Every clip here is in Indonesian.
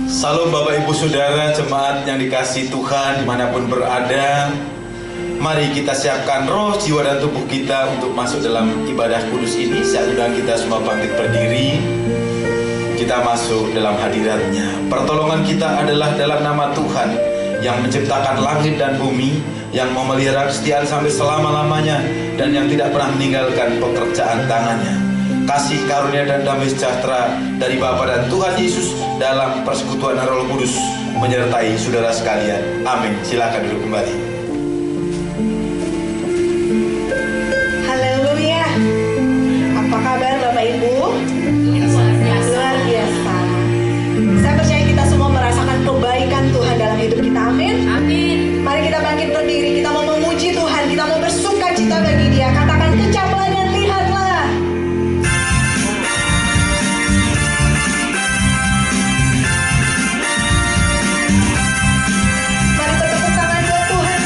Salam Bapak Ibu Saudara jemaat yang dikasihi Tuhan dimanapun berada. Mari kita siapkan roh, jiwa dan tubuh kita untuk masuk dalam ibadah kudus ini. Saya undang kita semua bangkit berdiri. Kita masuk dalam hadirat-Nya. Pertolongan kita adalah dalam nama Tuhan yang menciptakan langit dan bumi, yang memelihara kesetiaan sampai selama-lamanya, dan yang tidak pernah meninggalkan pekerjaan tangannya. Kasih karunia dan damai sejahtera dari Bapa dan Tuhan Yesus dalam persekutuan Roh Kudus menyertai saudara sekalian. Amin. Silakan duduk kembali. Haleluya. Apa kabar Bapak Ibu? Luar biasa. Saya percaya kita semua merasakan kebaikan Tuhan dalam hidup kita. Amin. Amin. Mari kita bangkit berdiri. Kita mau memuji Tuhan. Kita mau bersuka cita bagi Dia. Katakan kecaplah dan lihatlah. Mari bertepuk tangan buat Tuhan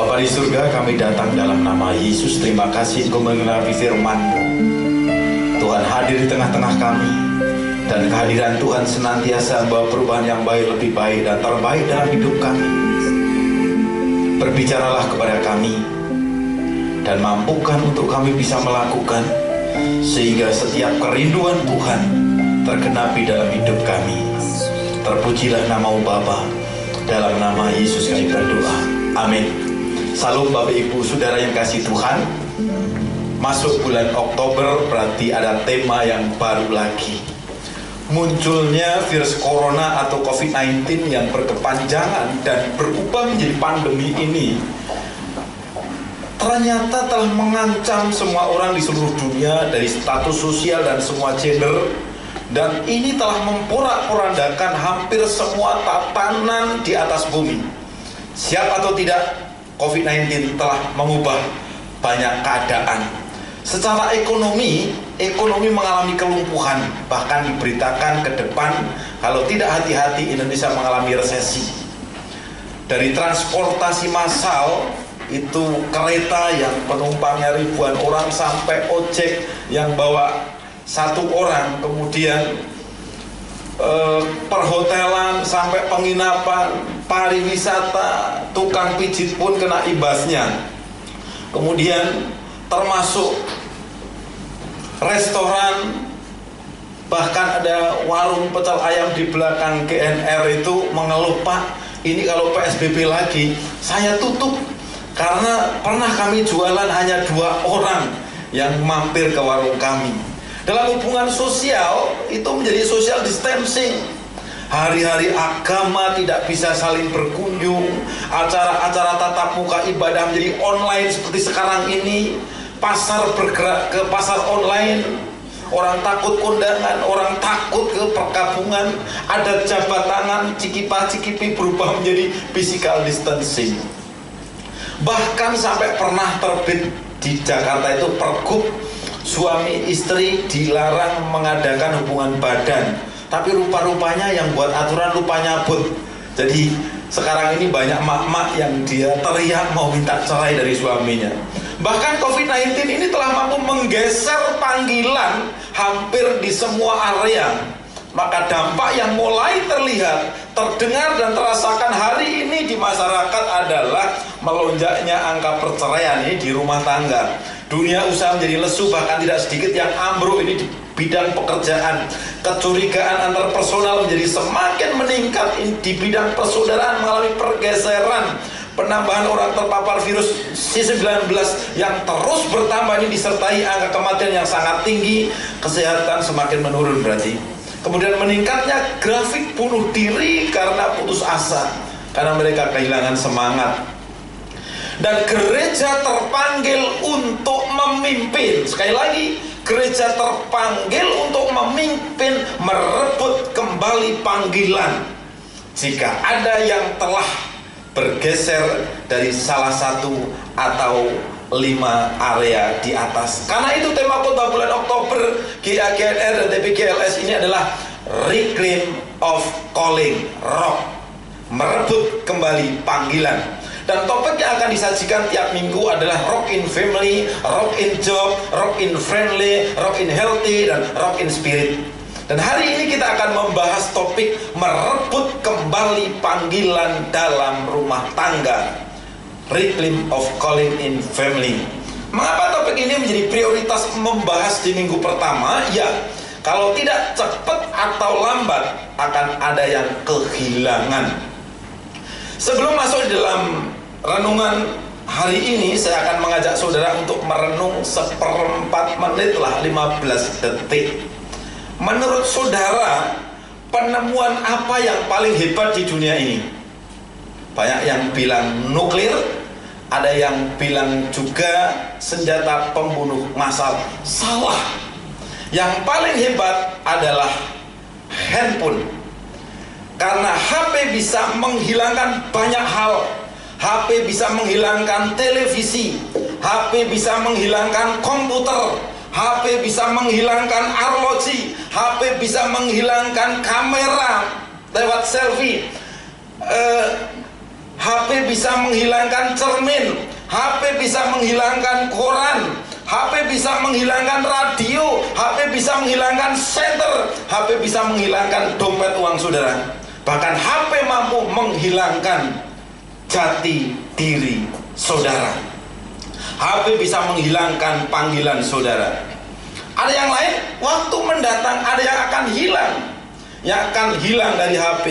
Bapa di surga, kami datang dalam nama Yesus. Terima kasih Engkau mengenapi firman-Mu. Tuhan hadir di tengah-tengah kami, dan kehadiran Tuhan senantiasa membawa perubahan yang baik, lebih baik dan terbaik dalam hidup kami. Berbicaralah kepada kami dan mampukan untuk kami bisa melakukan, sehingga setiap kerinduan Tuhan tergenapi dalam hidup kami. Terpujilah nama-Mu Bapa. Dalam nama Yesus kami berdoa. Amin. Salam Bapak Ibu Saudara yang kasih Tuhan. Masuk bulan Oktober berarti ada tema yang baru lagi. Munculnya virus corona atau COVID-19 yang berkepanjangan dan berubah menjadi pandemi ini ternyata telah mengancam semua orang di seluruh dunia dari status sosial dan semua gender, dan ini telah memporak-porandakan hampir semua tatanan di atas bumi. Siap atau tidak, COVID-19 telah mengubah banyak keadaan. Secara ekonomi mengalami kelumpuhan, bahkan diberitakan ke depan kalau tidak hati-hati Indonesia mengalami resesi. Dari transportasi massal, itu kereta yang penumpangnya ribuan orang, sampai ojek yang bawa satu orang, kemudian perhotelan sampai penginapan, pariwisata, tukang pijit pun kena imbasnya. Kemudian termasuk restoran, bahkan ada warung pecel ayam di belakang GNR itu mengeluh, "Pak, ini kalau PSBB lagi saya tutup." Karena pernah kami jualan hanya 2 orang yang mampir ke warung kami. Dalam hubungan sosial itu menjadi social distancing. Hari-hari agama tidak bisa saling berkunjung. Acara-acara tatap muka ibadah menjadi online seperti sekarang ini. Pasar bergerak ke pasar online. Orang takut kondangan, orang takut ke perkabungan. Ada jabat tangan, cikipa-cikipi berubah menjadi physical distancing. Bahkan sampai pernah terbit di Jakarta itu pergub, suami istri dilarang mengadakan hubungan badan. Tapi rupa-rupanya yang buat aturan lupa nyabut. Jadi sekarang ini banyak mak-mak yang dia teriak mau minta cerai dari suaminya. Bahkan COVID-19 ini telah mampu menggeser panggilan hampir di semua area. Maka dampak yang mulai terlihat, terdengar dan terasakan hari ini di masyarakat adalah melonjaknya angka perceraian ini di rumah tangga. Dunia usaha menjadi lesu, bahkan tidak sedikit yang ambruk ini di bidang pekerjaan. Kecurigaan antar personal menjadi semakin meningkat di bidang persaudaraan, mengalami pergeseran. Penambahan orang terpapar virus C19 yang terus bertambah ini disertai angka kematian yang sangat tinggi. Kesehatan semakin menurun berarti. Kemudian meningkatnya grafik bunuh diri karena putus asa, karena mereka kehilangan semangat. Dan gereja terpanggil untuk memimpin. Sekali lagi, gereja terpanggil untuk memimpin, merebut kembali panggilan. Jika ada yang telah bergeser dari salah satu atau 5 area di atas. Karena itu tema khotbah bulan Oktober GAGNR dan TPGLS ini adalah Reclaim of Calling, rock, merebut kembali panggilan. Dan topik yang akan disajikan tiap minggu adalah rock in family, rock in job, rock in friendly, rock in healthy, dan rock in spirit. Dan hari ini kita akan membahas topik merebut kembali panggilan dalam rumah tangga. Reclaim of Calling in Family. Mengapa topik ini menjadi prioritas membahas di minggu pertama? Ya, kalau tidak cepat atau lambat akan ada yang kehilangan. Sebelum masuk di dalam renungan hari ini, saya akan mengajak saudara untuk merenung 1/4 menit lah, 15 detik. Menurut saudara, penemuan apa yang paling hebat di dunia ini? Banyak yang bilang nuklir, ada yang bilang juga senjata pembunuh massal. Salah. Yang paling hebat adalah handphone. Karena HP bisa menghilangkan banyak hal. HP bisa menghilangkan televisi, HP bisa menghilangkan komputer, HP bisa menghilangkan arloji, HP bisa menghilangkan kamera lewat selfie, HP bisa menghilangkan cermin, HP bisa menghilangkan koran, HP bisa menghilangkan radio, HP bisa menghilangkan senter, HP bisa menghilangkan dompet uang saudara. Bahkan HP mampu menghilangkan jati diri saudara. HP bisa menghilangkan panggilan saudara. Ada yang lain, waktu mendatang ada yang akan hilang. Yang akan hilang dari HP.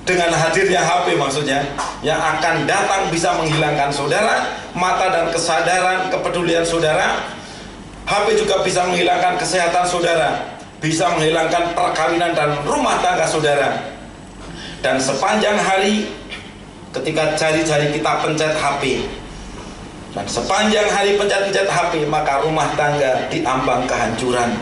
Dengan hadirnya HP maksudnya, yang akan datang bisa menghilangkan saudara, mata dan kesadaran, kepedulian saudara. HP juga bisa menghilangkan kesehatan saudara, bisa menghilangkan perkawinan dan rumah tangga saudara. Dan sepanjang hari ketika jari-jari kita pencet HP, dan sepanjang hari pencet-pencet HP, maka rumah tangga diambang kehancuran.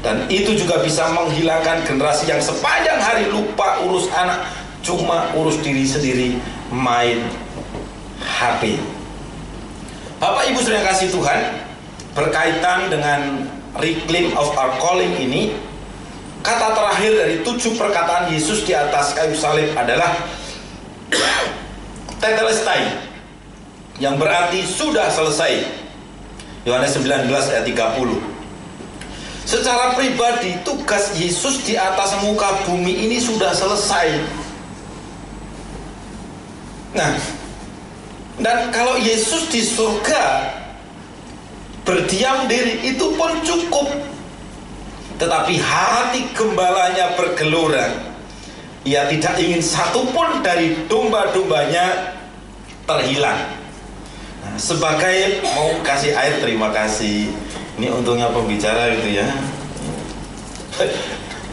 Dan itu juga bisa menghilangkan generasi yang sepanjang hari lupa urus anak, cuma urus diri sendiri, main HP. Bapak Ibu saudara yang kasih Tuhan, berkaitan dengan reclaim of our calling ini, kata terakhir dari 7 perkataan Yesus di atas kayu salib adalah tetelestai, yang berarti sudah selesai. Yohanes 19 ayat 30. Secara pribadi, tugas Yesus di atas muka bumi ini sudah selesai. Nah, dan kalau Yesus di surga berdiam diri itu pun cukup. Tetapi hati gembalanya bergelora. Ia tidak ingin satupun dari domba-dombanya terhilang. Nah, sebagai mau kasih air, terima kasih. Ini untungnya pembicara gitu ya.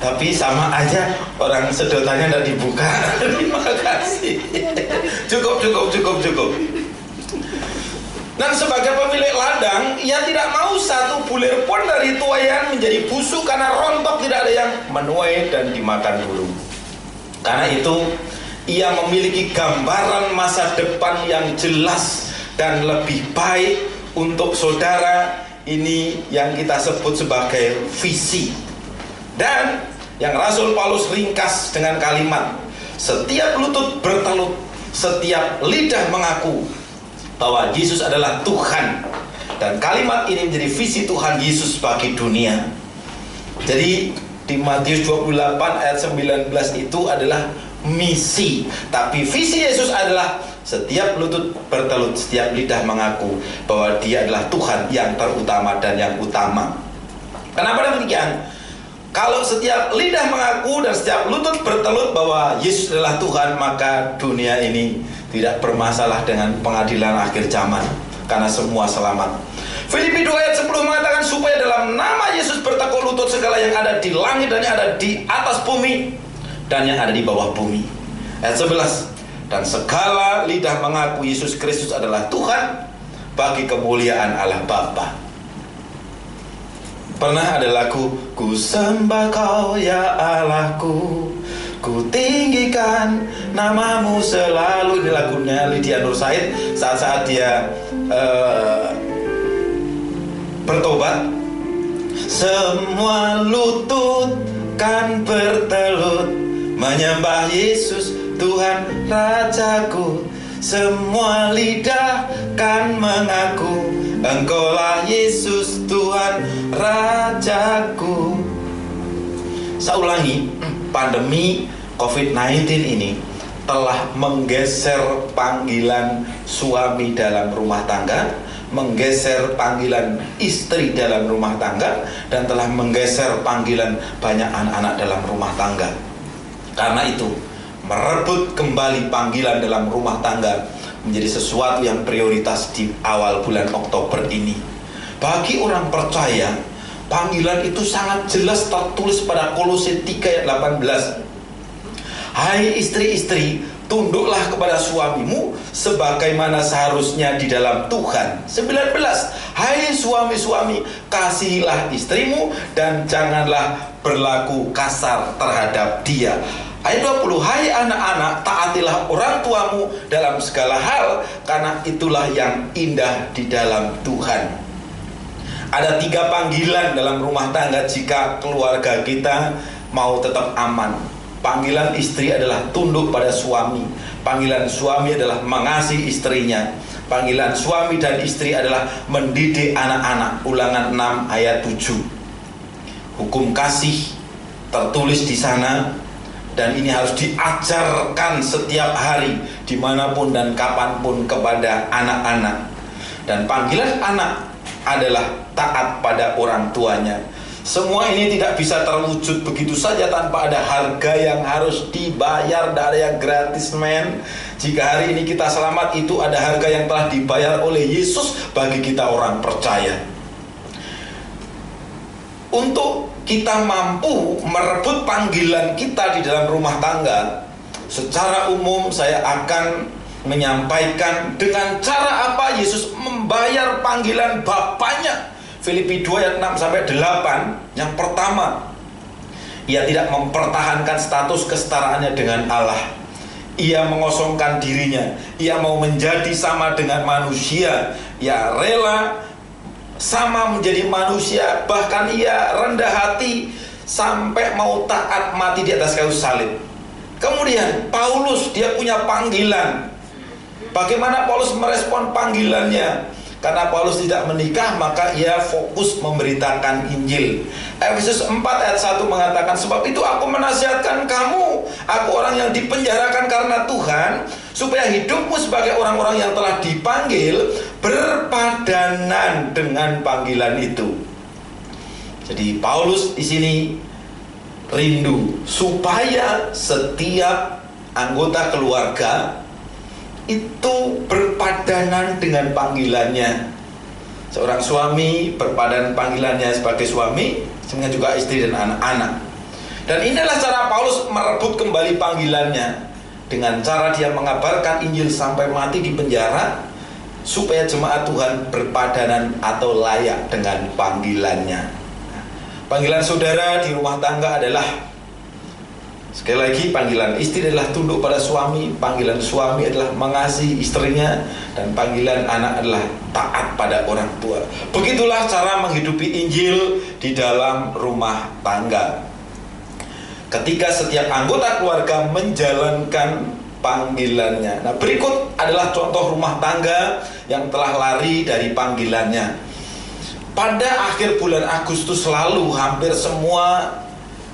Tapi sama aja orang sedotannya tidak dibuka. Terima kasih. Cukup. Dan sebagai pemilik ladang, ia tidak mau satu bulir pun dari tuaian menjadi busuk karena rontok tidak ada yang menuai dan dimakan burung. Karena itu, ia memiliki gambaran masa depan yang jelas dan lebih baik untuk saudara. Ini yang kita sebut sebagai visi. Dan yang Rasul Paulus ringkas dengan kalimat, setiap lutut bertelut, setiap lidah mengaku bahwa Yesus adalah Tuhan. Dan kalimat ini menjadi visi Tuhan Yesus bagi dunia. Jadi di Matius 28 ayat 19 itu adalah misi. Tapi visi Yesus adalah setiap lutut bertelut, setiap lidah mengaku bahwa Dia adalah Tuhan yang terutama dan yang utama. Kenapa demikian? Kalau setiap lidah mengaku dan setiap lutut bertelut bahwa Yesus adalah Tuhan, maka dunia ini tidak bermasalah dengan pengadilan akhir zaman, karena semua selamat. Filipi 2 ayat 10 mengatakan supaya dalam nama Yesus bertekuk lutut segala yang ada di langit dan yang ada di atas bumi dan yang ada di bawah bumi. Ayat 11, dan segala lidah mengaku Yesus Kristus adalah Tuhan bagi kemuliaan Allah Bapa. Pernah ada lagu, ku sembah kau ya Allahku, ku tinggikan namamu selalu. Ini lagunya Lydia Nur Said saat-saat dia bertobat. Semua lutut kan bertelut menyembah Yesus Tuhan Rajaku. Semua lidah kan mengaku Engkaulah Yesus Tuhan Rajaku. Saya ulangi, pandemi COVID-19 ini telah menggeser panggilan suami dalam rumah tangga, menggeser panggilan istri dalam rumah tangga, dan telah menggeser panggilan banyak anak-anak dalam rumah tangga. Karena itu, merebut kembali panggilan dalam rumah tangga menjadi sesuatu yang prioritas di awal bulan Oktober ini. Bagi orang percaya, panggilan itu sangat jelas tertulis pada Kolose 3 ayat 18. Hai istri-istri, tunduklah kepada suamimu sebagaimana seharusnya di dalam Tuhan. 19. Hai suami-suami, kasihilah istrimu dan janganlah berlaku kasar terhadap dia. Ayat 20, hai anak-anak, taatilah orang tuamu dalam segala hal, karena itulah yang indah di dalam Tuhan. Ada 3 panggilan dalam rumah tangga jika keluarga kita mau tetap aman. Panggilan istri adalah tunduk pada suami. Panggilan suami adalah mengasihi istrinya. Panggilan suami dan istri adalah mendidik anak-anak. Ulangan 6 ayat 7. Hukum kasih tertulis di sana, dan ini harus diajarkan setiap hari, dimanapun dan kapanpun, kepada anak-anak. Dan panggilan anak adalah taat pada orang tuanya. Semua ini tidak bisa terwujud begitu saja tanpa ada harga yang harus dibayar. Tidak ada yang gratis, men. Jika hari ini kita selamat, itu ada harga yang telah dibayar oleh Yesus bagi kita orang percaya. Untuk kita mampu merebut panggilan kita di dalam rumah tangga, secara umum saya akan menyampaikan dengan cara apa Yesus membayar panggilan Bapaknya. Filipi 2 ayat 6 sampai 8. Yang pertama, ia tidak mempertahankan status kesetaraannya dengan Allah. Ia mengosongkan dirinya. Ia mau menjadi sama dengan manusia. Ia rela sama menjadi manusia. Bahkan ia rendah hati sampai mau taat mati di atas kayu salib. Kemudian Paulus, dia punya panggilan. Bagaimana Paulus merespon panggilannya? Karena Paulus tidak menikah, maka ia fokus memberitakan Injil. Efesus 4 ayat 1 mengatakan, sebab itu aku menasihatkan kamu, aku orang yang dipenjarakan karena Tuhan, supaya hidupmu sebagai orang-orang yang telah dipanggil berpadanan dengan panggilan itu. Jadi Paulus di sini rindu supaya setiap anggota keluarga itu berpadanan dengan panggilannya. Seorang suami berpadanan panggilannya sebagai suami, sehingga juga istri dan anak-anak. Dan inilah cara Paulus merebut kembali panggilannya, dengan cara dia mengabarkan Injil sampai mati di penjara, supaya jemaat Tuhan berpadanan atau layak dengan panggilannya. Panggilan saudara di rumah tangga adalah, sekali lagi, panggilan istri adalah tunduk pada suami, panggilan suami adalah mengasihi istrinya, dan panggilan anak adalah taat pada orang tua. Begitulah cara menghidupi Injil di dalam rumah tangga. Ketika setiap anggota keluarga menjalankan panggilannya. Nah, berikut adalah contoh rumah tangga yang telah lari dari panggilannya. Pada akhir bulan Agustus lalu, hampir semua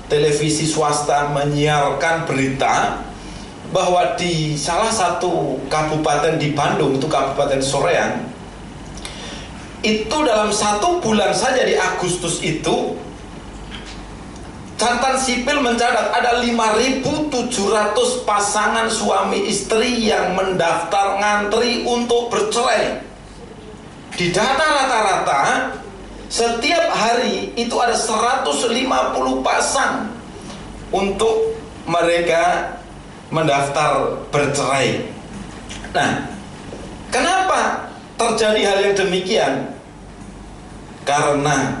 televisi swasta menyiarkan berita bahwa di salah satu kabupaten di Bandung, itu Kabupaten Soreang, itu dalam 1 bulan saja di Agustus itu, catatan sipil mencatat ada 5.700 pasangan suami istri yang mendaftar ngantri untuk bercerai. Di data rata-rata setiap hari itu ada 150 pasang untuk mereka mendaftar bercerai. Nah, kenapa terjadi hal yang demikian? Karena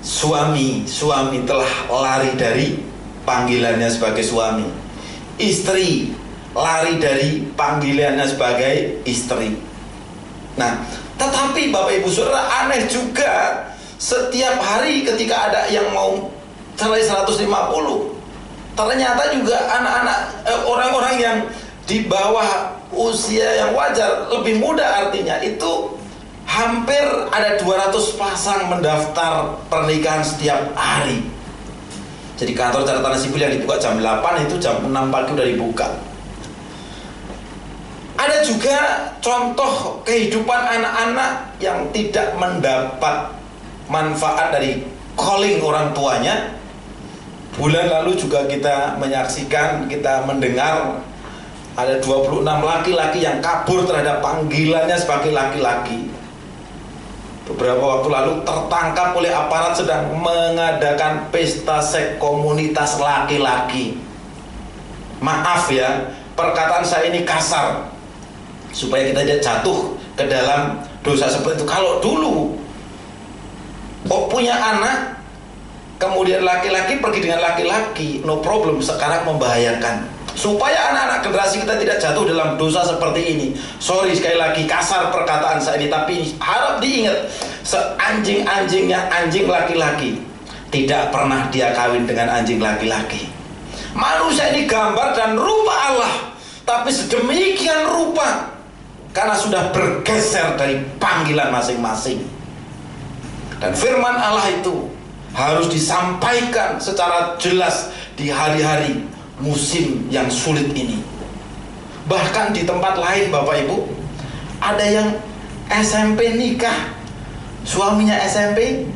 suami telah lari dari panggilannya sebagai suami. Istri lari dari panggilannya sebagai istri. Nah, tetapi Bapak Ibu Saudara, aneh juga, setiap hari ketika ada yang mau cerai 150, ternyata juga anak-anak, orang-orang yang di bawah usia yang wajar, lebih muda artinya, itu hampir ada 200 pasang mendaftar pernikahan setiap hari. Jadi kantor catatan sipil yang dibuka jam 8 itu jam 6 pagi udah dibuka. Ada juga contoh kehidupan anak-anak yang tidak mendapat manfaat dari calling orang tuanya. Bulan lalu juga kita menyaksikan, kita mendengar ada 26 laki-laki yang kabur terhadap panggilannya sebagai laki-laki. Beberapa waktu lalu tertangkap oleh aparat sedang mengadakan pesta seks komunitas laki-laki. Maaf ya, perkataan saya ini kasar, supaya kita tidak jatuh ke dalam dosa seperti itu. Kalau dulu punya anak, kemudian laki-laki pergi dengan laki-laki, no problem. Sekarang membahayakan. Supaya anak-anak generasi kita tidak jatuh dalam dosa seperti ini. Sorry sekali lagi kasar perkataan saya ini, tapi harap diingat, seanjing-anjingnya anjing laki-laki, tidak pernah dia kawin dengan anjing laki-laki. Manusia ini gambar dan rupa Allah, tapi sedemikian rupa karena sudah bergeser dari panggilan masing-masing. Dan firman Allah itu harus disampaikan secara jelas di hari-hari musim yang sulit ini. Bahkan di tempat lain Bapak Ibu, ada yang SMP nikah, suaminya SMP,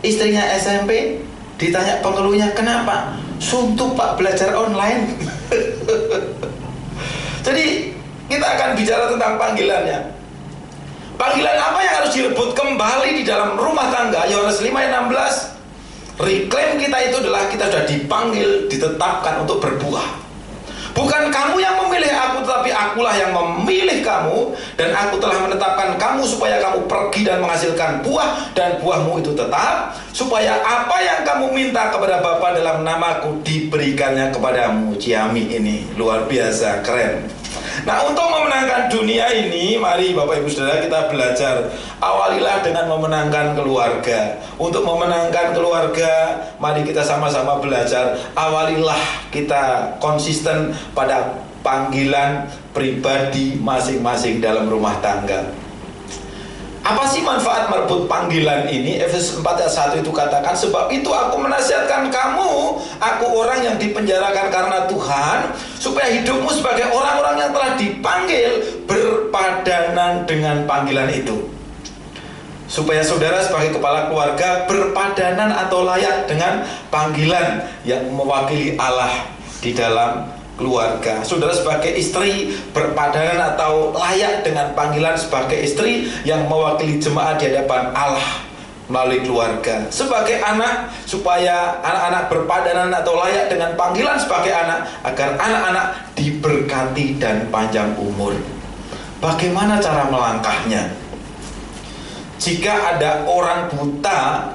istrinya SMP, ditanya pengeluhnya, kenapa? Suntuk Pak, belajar online. Jadi kita akan bicara tentang panggilannya. Panggilan apa yang harus direbut kembali di dalam rumah tangga? Yohanes 5:16. Reclaim kita itu adalah kita sudah dipanggil, ditetapkan untuk berbuah. Bukan kamu yang memilih aku, tetapi akulah yang memilih kamu, dan aku telah menetapkan kamu supaya kamu pergi dan menghasilkan buah, dan buahmu itu tetap, supaya apa yang kamu minta kepada Bapa dalam namaku diberikannya kepadamu. Ciami ini luar biasa, keren. Nah, untuk memenangkan dunia ini, mari Bapak Ibu Saudara kita belajar. Awalilah dengan memenangkan keluarga. Untuk memenangkan keluarga, mari kita sama-sama belajar. Awalilah kita konsisten pada panggilan pribadi masing-masing dalam rumah tangga. Apa sih manfaat merebut panggilan ini? Efesus 4:1 itu katakan, sebab itu aku menasihatkan kamu, aku orang yang dipenjarakan karena Tuhan, supaya hidupmu sebagai orang-orang yang telah dipanggil berpadanan dengan panggilan itu. Supaya saudara sebagai kepala keluarga berpadanan atau layak dengan panggilan yang mewakili Allah di dalam keluarga. Saudara sebagai istri berpadanan atau layak dengan panggilan sebagai istri yang mewakili jemaat di hadapan Allah melalui keluarga. Sebagai anak, supaya anak-anak berpadanan atau layak dengan panggilan sebagai anak, agar anak-anak diberkati dan panjang umur. Bagaimana cara melangkahnya? Jika ada orang buta,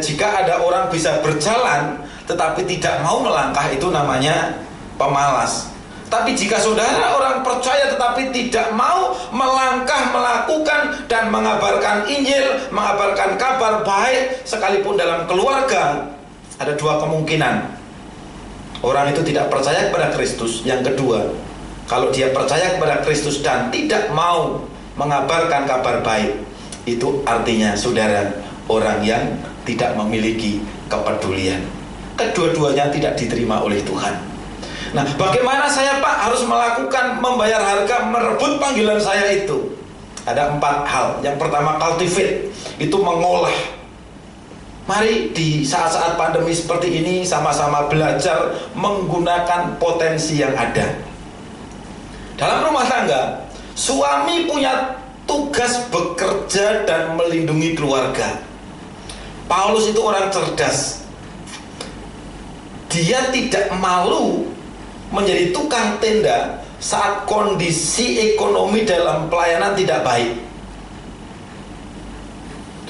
jika ada orang bisa berjalan tetapi tidak mau melangkah, itu namanya pemalas. Tapi jika saudara orang percaya tetapi tidak mau melangkah, melakukan dan mengabarkan Injil, mengabarkan kabar baik sekalipun dalam keluarga, ada dua kemungkinan. Orang itu tidak percaya kepada Kristus. Yang kedua, kalau dia percaya kepada Kristus dan tidak mau mengabarkan kabar baik, itu artinya saudara orang yang tidak memiliki kepedulian. Kedua-duanya tidak diterima oleh Tuhan. Nah, bagaimana saya Pak harus melakukan membayar harga merebut panggilan saya itu? Ada 4 hal. Yang pertama, cultivate, itu mengolah. Mari di saat-saat pandemi seperti ini sama-sama belajar menggunakan potensi yang ada. Dalam rumah tangga, suami punya tugas bekerja dan melindungi keluarga. Paulus itu orang cerdas. Dia tidak malu menjadi tukang tenda saat kondisi ekonomi dalam pelayanan tidak baik.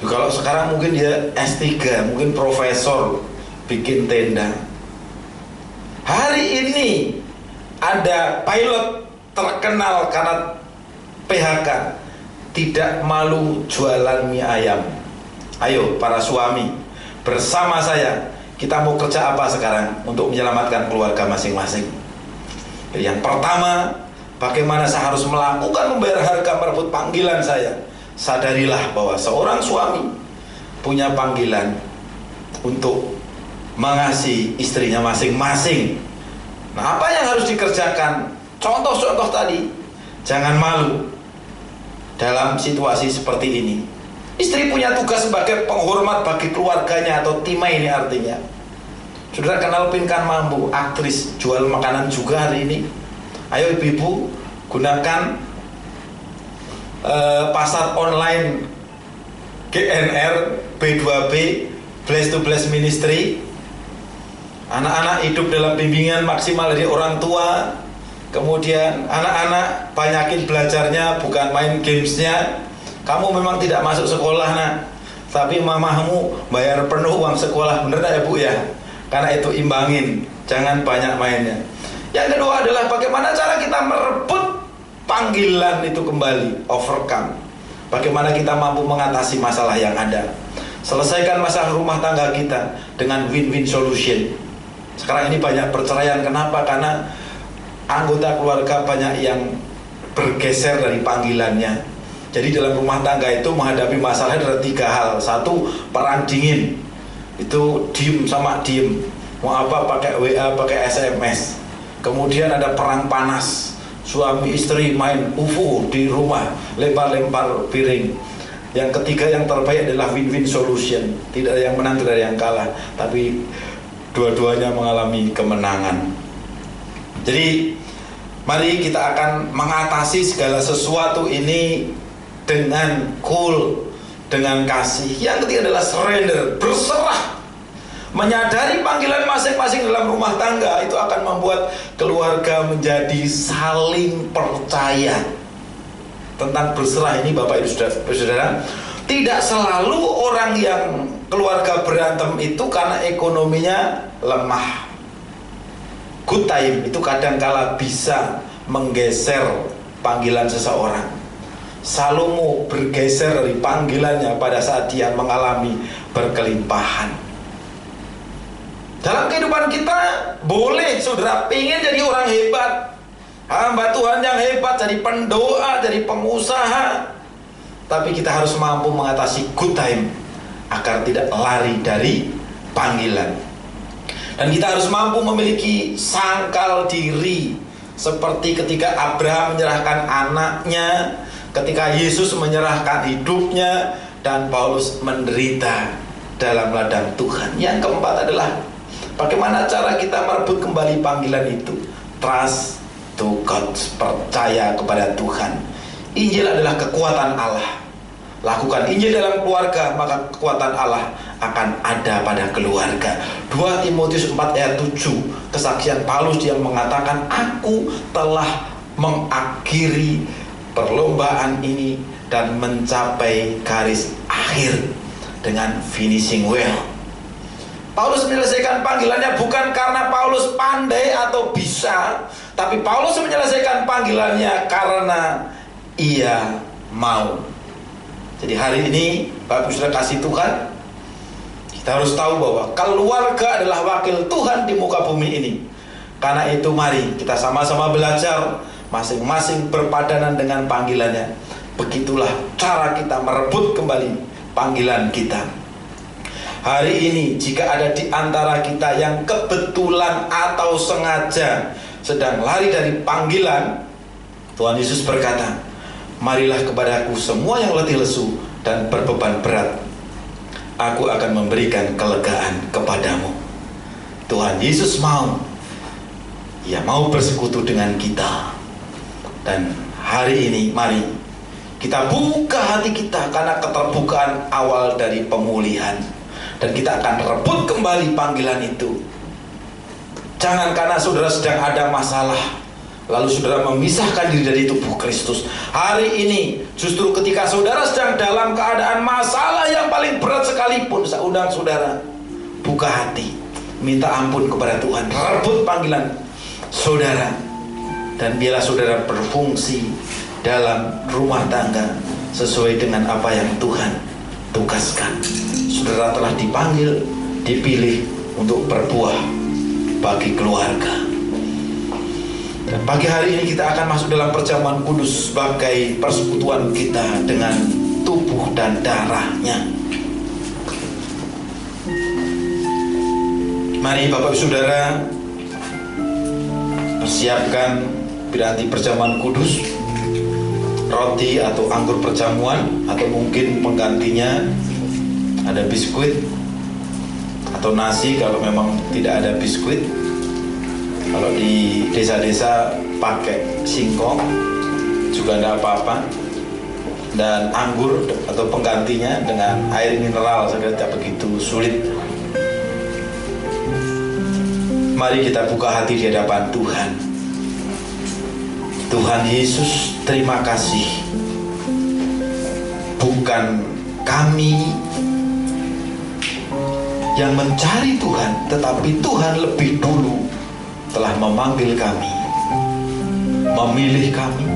Kalau sekarang mungkin dia S3, mungkin profesor bikin tenda. Hari ini ada pilot terkenal karena PHK, tidak malu jualan mie ayam. Ayo para suami, bersama saya, kita mau kerja apa sekarang untuk menyelamatkan keluarga masing-masing? Yang pertama, bagaimana saya harus melakukan membayar harga merebut panggilan saya? Sadarilah bahwa seorang suami punya panggilan untuk mengasihi istrinya masing-masing. Nah, apa yang harus dikerjakan? Contoh-contoh tadi. Jangan malu dalam situasi seperti ini. Istri punya tugas sebagai penghormat bagi keluarganya atau timai ini artinya. Saudara kenal Pinkan Mambo, aktris jual makanan juga hari ini. Ayo ibu-ibu gunakan pasar online GNR, B2B, Bless to Bless Ministry. Anak-anak hidup dalam bimbingan maksimal dari orang tua. Kemudian anak-anak banyakin belajarnya, bukan main gamesnya. Kamu memang tidak masuk sekolah nak, tapi mamahmu bayar penuh uang sekolah, bener tak ya bu ya? Karena itu imbangin, jangan banyak mainnya. Yang kedua adalah bagaimana cara kita merebut panggilan itu kembali, overcome. Bagaimana kita mampu mengatasi masalah yang ada. Selesaikan masalah rumah tangga kita dengan win-win solution. Sekarang ini banyak perceraian. Kenapa? Karena anggota keluarga banyak yang bergeser dari panggilannya. Jadi dalam rumah tangga itu menghadapi masalah ada 3 hal. 1, perang dingin. Itu diem sama diem. Mau apa pakai WA, pakai SMS. Kemudian ada perang panas. Suami istri main UFO di rumah, lempar-lempar piring. Yang ketiga yang terbaik adalah win-win solution. Tidak ada yang menang, tidak ada yang kalah, tapi dua-duanya mengalami kemenangan. Jadi mari kita akan mengatasi segala sesuatu ini dengan cool, dengan kasih. Yang ketiga adalah surrender, berserah. Menyadari panggilan masing-masing dalam rumah tangga itu akan membuat keluarga menjadi saling percaya. Tentang berserah ini Bapak Ibu Saudara, tidak selalu orang yang keluarga berantem itu karena ekonominya lemah. Good time itu kadangkala bisa menggeser panggilan seseorang. Salomo bergeser dari panggilannya pada saat dia mengalami berkelimpahan. Dalam kehidupan kita boleh saudara pengen jadi orang hebat, hamba Tuhan yang hebat, jadi pendoa, jadi pengusaha, tapi kita harus mampu mengatasi good time agar tidak lari dari panggilan. Dan kita harus mampu memiliki sangkal diri, seperti ketika Abraham menyerahkan anaknya, ketika Yesus menyerahkan hidupnya, dan Paulus menderita dalam ladang Tuhan. Yang keempat adalah bagaimana cara kita merebut kembali panggilan itu? Trust to God, percaya kepada Tuhan. Injil adalah kekuatan Allah. Lakukan Injil dalam keluarga, maka kekuatan Allah akan ada pada keluarga. 2 Timotius 4 ayat 7, kesaksian Paulus yang mengatakan, aku telah mengakhiri perlombaan ini dan mencapai garis akhir dengan finishing well. Paulus menyelesaikan panggilannya bukan karena Paulus pandai atau bisa, tapi Paulus menyelesaikan panggilannya karena ia mau. Jadi hari ini Bapak Ibu Saudara kasih Tuhan, kita harus tahu bahwa keluarga adalah wakil Tuhan di muka bumi ini. Karena itu mari kita sama-sama belajar, masing-masing berpadanan dengan panggilannya. Begitulah cara kita merebut kembali panggilan kita. Hari ini jika ada di antara kita yang kebetulan atau sengaja sedang lari dari panggilan, Tuhan Yesus berkata, marilah kepadaku semua yang letih lesu dan berbeban berat, aku akan memberikan kelegaan kepadamu. Tuhan Yesus mau, Ia mau bersekutu dengan kita. Dan hari ini mari kita buka hati kita, karena keterbukaan awal dari pemulihan. Dan kita akan rebut kembali panggilan itu. Jangan karena saudara sedang ada masalah lalu saudara memisahkan diri dari tubuh Kristus. Hari ini justru ketika saudara sedang dalam keadaan masalah yang paling berat sekalipun, saya undang saudara, buka hati, minta ampun kepada Tuhan, rebut panggilan saudara, dan biarlah saudara berfungsi dalam rumah tangga sesuai dengan apa yang Tuhan tugaskan. Saudara telah dipanggil, dipilih untuk berbuah bagi keluarga. Dan pagi hari ini kita akan masuk dalam perjamuan kudus sebagai persekutuan kita dengan tubuh dan darahnya. Mari Bapak Ibu Saudara persiapkan piranti perjamuan kudus, roti atau anggur perjamuan, atau mungkin penggantinya ada biskuit atau nasi kalau memang tidak ada biskuit. Kalau di desa-desa pakai singkong juga tidak apa-apa. Dan anggur atau penggantinya dengan air mineral, saya kira tidak begitu sulit. Mari kita buka hati di hadapan Tuhan. Tuhan Yesus, terima kasih. Bukan kami yang mencari Tuhan, tetapi Tuhan lebih dulu telah memanggil kami, memilih kami,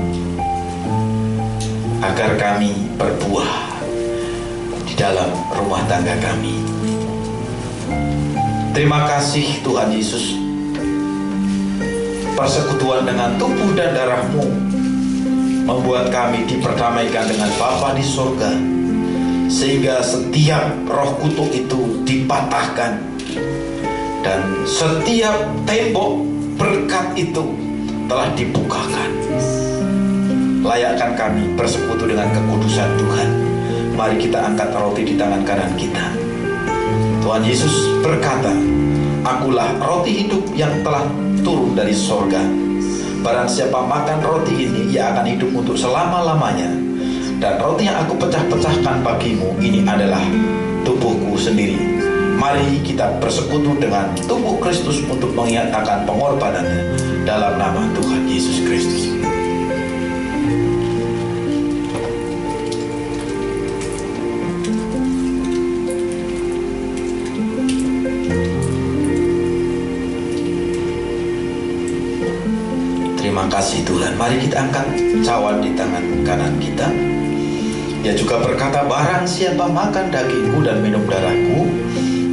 agar kami berbuah di dalam rumah tangga kami. Terima kasih Tuhan Yesus, persekutuan dengan tubuh dan darah-Mu membuat kami diperdamaikan dengan Bapa di surga, sehingga setiap roh kutuk itu dipatahkan dan setiap tembok berkat itu telah dibukakan. Layakkan kami bersekutu dengan kekudusan Tuhan. Mari kita angkat roti di tangan kanan kita. Tuhan Yesus berkata, "Akulah roti hidup yang telah turun dari sorga. Barang siapa makan roti ini, ia akan hidup untuk selama-lamanya. Dan roti yang aku pecah-pecahkan bagimu, ini adalah tubuhku sendiri." Mari kita bersekutu dengan tubuh Kristus untuk mengingatkan pengorbanannya dalam nama Tuhan Yesus Kristus. Terima kasih Tuhan. Mari kita angkat cawan di tangan kanan kita. Ia juga berkata, "Barang siapa makan dagingku dan minum darahku,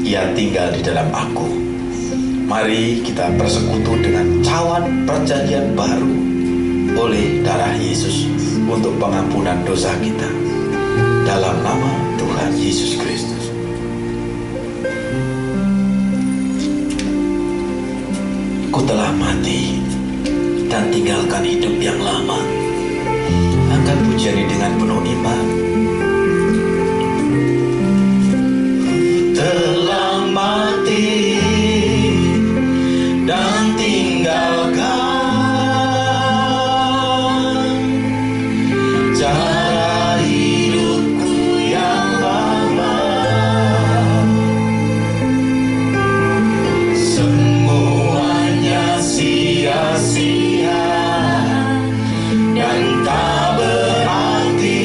ia tinggal di dalam aku." Mari kita bersekutu dengan cawan perjanjian baru oleh darah Yesus untuk pengampunan dosa kita. Dalam nama Tuhan Yesus Kristus. Ku telah mati dan tinggalkan hidup yang lama. Angkat pujian ini dengan penuh iman. Telah mati dan tinggalkan cara hidupku yang lama. Semuanya sia-sia dan tak berarti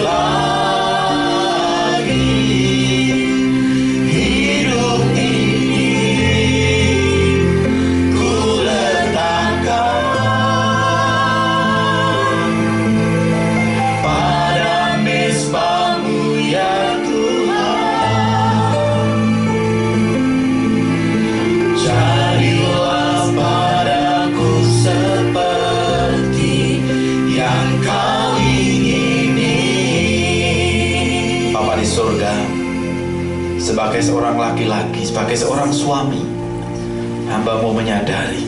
lagi. Hidup ini ku letakkan pada mezbah-Mu ya Tuhan. Jadilah padaku seperti yang Kau ingini. Bapa di surga, sebagai seorang laki-laki, sebagai seorang suami, hamba-Mu menyadari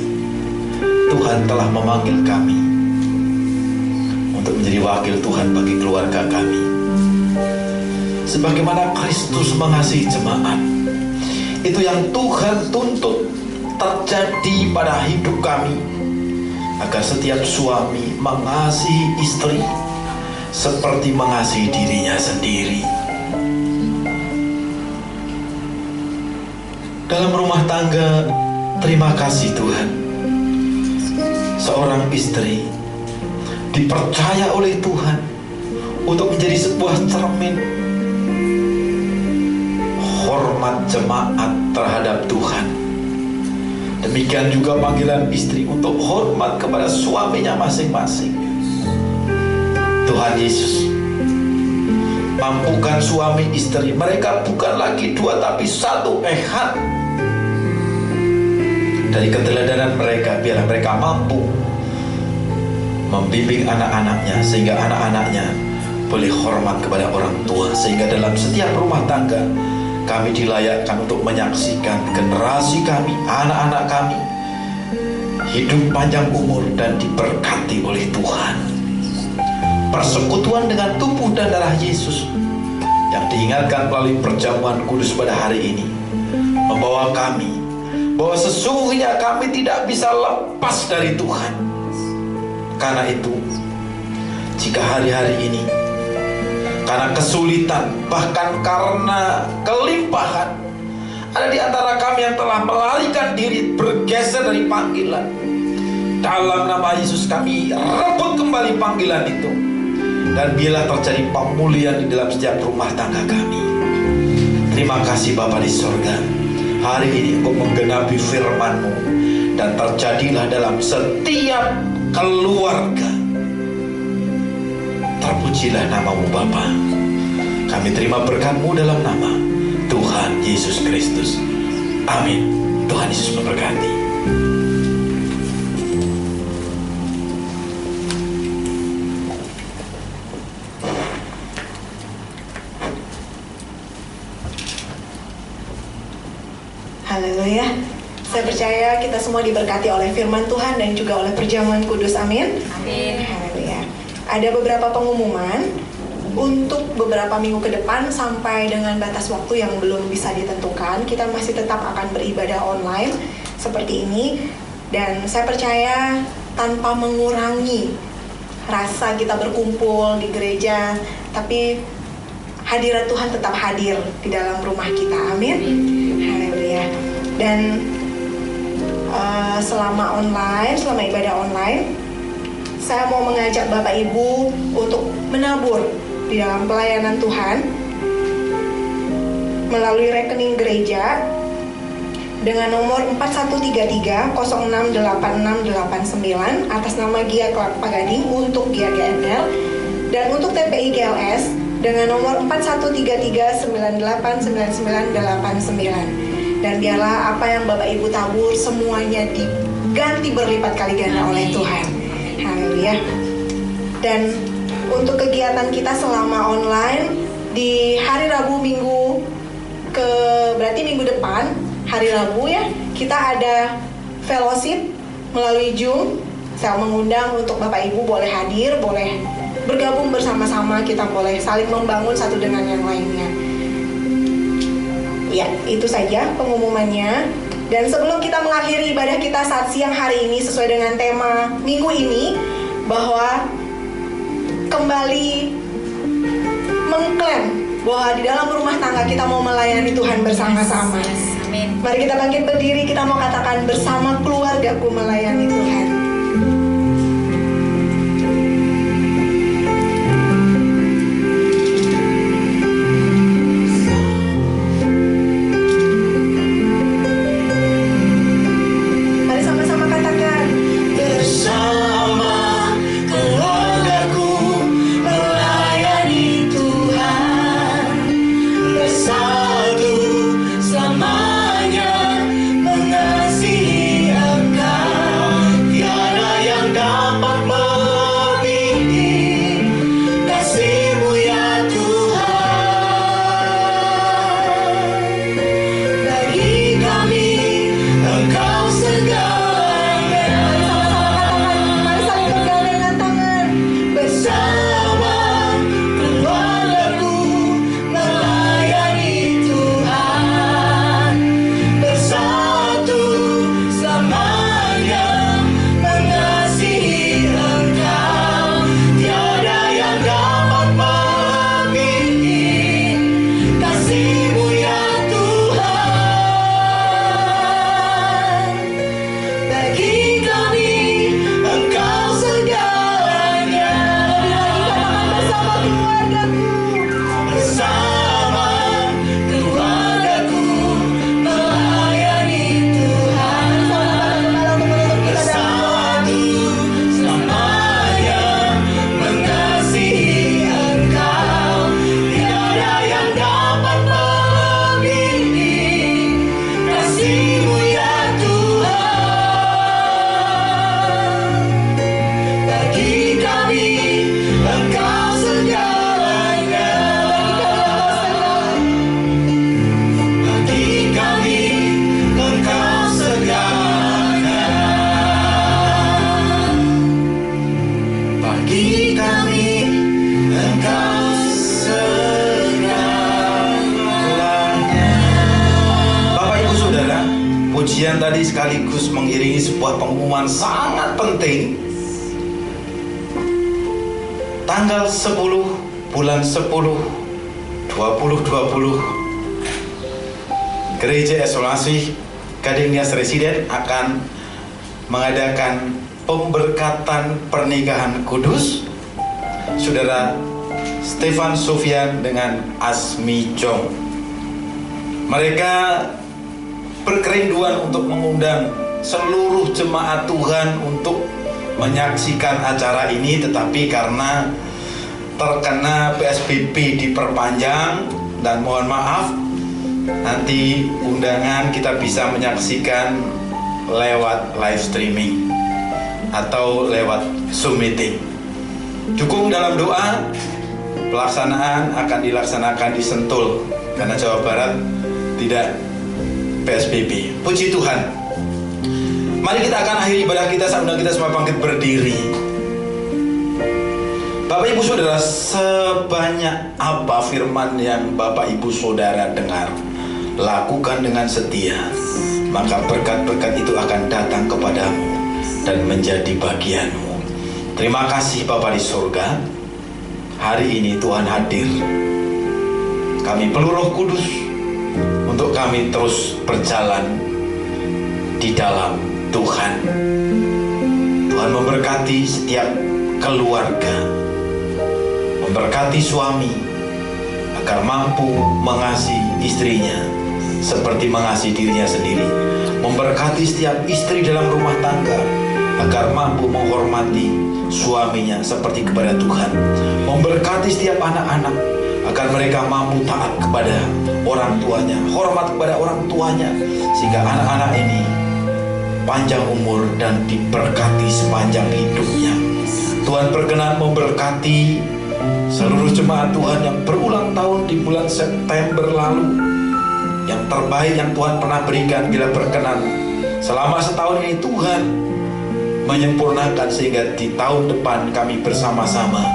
Tuhan telah memanggil kami untuk menjadi wakil Tuhan bagi keluarga kami. Sebagaimana Kristus mengasihi jemaat, itu yang Tuhan tuntut terjadi pada hidup kami, agar setiap suami mengasihi istri seperti mengasihi dirinya sendiri. Dalam rumah tangga, terima kasih Tuhan, seorang istri dipercaya oleh Tuhan untuk menjadi sebuah cermin hormat jemaat terhadap Tuhan. Demikian juga panggilan istri untuk hormat kepada suaminya masing-masing. Tuhan Yesus, mampukan suami istri mereka bukan lagi dua tapi satu ehad. Dari keteladanan mereka, biarlah mereka mampu membimbing anak-anaknya, sehingga anak-anaknya boleh hormat kepada orang tua. Sehingga dalam setiap rumah tangga kami dilayakkan untuk menyaksikan generasi kami, anak-anak kami hidup panjang umur dan diberkati oleh Tuhan. Persekutuan dengan tubuh dan darah Yesus yang diingatkan melalui perjamuan kudus pada hari ini membawa kami bahwa sesungguhnya kami tidak bisa lepas dari Tuhan. Karena itu, jika hari-hari ini karena kesulitan, bahkan karena kelimpahan, ada di antara kami yang telah melarikan diri, bergeser dari panggilan, dalam nama Yesus kami rebut kembali panggilan itu, dan biarlah terjadi pemulihan di dalam setiap rumah tangga kami. Terima kasih Bapa di surga, hari ini Engkau menggenapi firman-Mu, dan terjadilah dalam setiap keluarga. Terpujilah nama-Mu Bapa. Kami terima berkat-Mu dalam nama Tuhan Yesus Kristus. Amin. Tuhan Yesus memberkati. Saya percaya kita semua diberkati oleh firman Tuhan dan juga oleh perjamuan kudus. Amin. Amin. Haleluya. Ada beberapa pengumuman untuk beberapa minggu ke depan sampai dengan batas waktu yang belum bisa ditentukan. Kita masih tetap akan beribadah online seperti ini, dan saya percaya tanpa mengurangi rasa kita berkumpul di gereja, tapi hadirat Tuhan tetap hadir di dalam rumah kita. Amin. Haleluya. Dan selama ibadah online, saya mau mengajak Bapak Ibu untuk menabur di dalam pelayanan Tuhan melalui rekening gereja dengan nomor 4133068689 atas nama Gia Clark Pagading untuk Gia GNL, dan untuk TPI GLS dengan nomor 4133989989. Dan biarlah apa yang Bapak Ibu tabur semuanya diganti berlipat kali ganda oleh Tuhan. Haleluya. Dan untuk kegiatan kita selama online di hari Rabu berarti minggu depan, hari Rabu ya, kita ada fellowship melalui Zoom. Saya mengundang untuk Bapak Ibu boleh hadir, boleh bergabung bersama-sama, kita boleh saling membangun satu dengan yang lainnya. Ya, itu saja pengumumannya. Dan sebelum kita mengakhiri ibadah kita saat siang hari ini sesuai dengan tema minggu ini, bahwa kembali mengklaim bahwa di dalam rumah tangga kita mau melayani Tuhan bersama-sama. Amin. Mari kita bangkit berdiri, kita mau katakan bersama keluargaku melayani Tuhan. Pujian tadi sekaligus mengiringi sebuah pengumuman sangat penting. Tanggal 10 bulan 10 2020, Gereja Esolasi Gading Nias Residen akan mengadakan pemberkatan pernikahan kudus Saudara Stefan Sofyan dengan Asmi Jong. Mereka berkerinduan untuk mengundang seluruh jemaat Tuhan untuk menyaksikan acara ini, tetapi karena terkena PSBB diperpanjang, dan mohon maaf, nanti undangan kita bisa menyaksikan lewat live streaming atau lewat Zoom meeting. Dukung dalam doa. Pelaksanaan akan dilaksanakan di Sentul karena Jawa Barat tidak PSBB. Puji Tuhan. Mari kita akan akhiri ibadah kita saat undang kita semua bangkit berdiri. Bapak Ibu Saudara, sebanyak apa firman yang Bapak Ibu Saudara dengar, lakukan dengan setia, maka berkat-berkat itu akan datang kepadamu dan menjadi bagianmu. Terima kasih Bapa di surga. Hari ini Tuhan hadir. Kami perlu Roh Kudus untuk kami terus berjalan di dalam Tuhan. Tuhan memberkati setiap keluarga, memberkati suami agar mampu mengasihi istrinya seperti mengasihi dirinya sendiri. Memberkati setiap istri dalam rumah tangga agar mampu menghormati suaminya seperti kepada Tuhan. Memberkati setiap anak-anak agar mereka mampu taat kepada orang tuanya, hormat kepada orang tuanya, sehingga anak-anak ini panjang umur dan diberkati sepanjang hidupnya. Tuhan berkenan memberkati seluruh jemaat Tuhan yang berulang tahun di bulan September lalu. Yang terbaik yang Tuhan pernah berikan, bila berkenan selama setahun ini Tuhan menyempurnakan, sehingga di tahun depan kami bersama-sama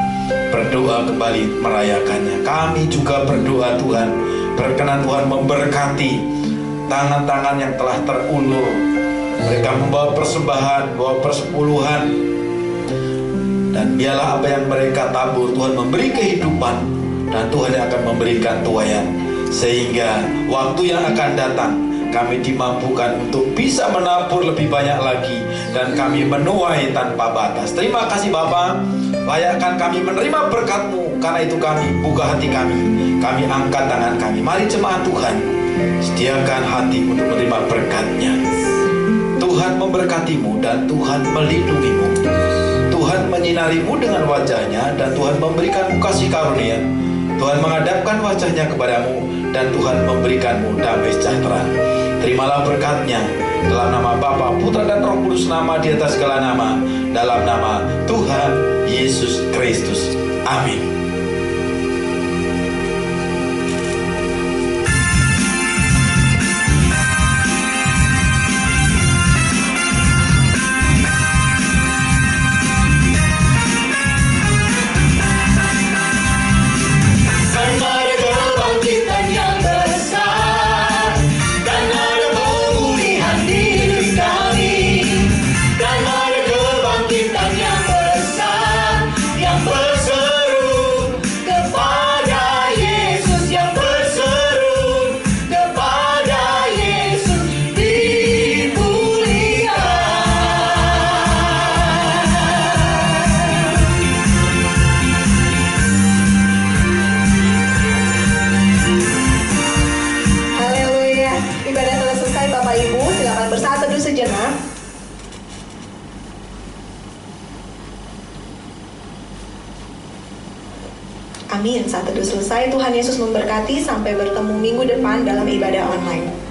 berdoa kembali merayakannya. Kami juga berdoa Tuhan, berkenan Tuhan memberkati tangan-tangan yang telah terulur. Mereka membawa persembahan, membawa persepuluhan, dan biarlah apa yang mereka tabur Tuhan memberi kehidupan, dan Tuhan yang akan memberikan tuaian, sehingga waktu yang akan datang kami dimampukan untuk bisa menabur lebih banyak lagi, dan kami menuai tanpa batas. Terima kasih Bapa, layakkan kami menerima berkat-Mu. Karena itu kami buka hati kami angkat tangan kami. Mari jemaat Tuhan, sediakan hati untuk menerima berkat-Nya. Tuhan memberkati-mu dan Tuhan melindungi-mu. Tuhan menyinari-mu dengan wajah-Nya dan Tuhan memberikan-mu kasih karunia. Tuhan menghadapkan wajah-Nya kepadamu dan Tuhan memberikan-mu damai sejahtera. Terimalah berkat-Nya dalam nama Bapa, Putra dan Roh Kudus, nama di atas segala nama, dalam nama Tuhan Yesus Kristus. Amin. Amin. Saat teduh selesai, Tuhan Yesus memberkati. Sampai bertemu minggu depan dalam ibadah online.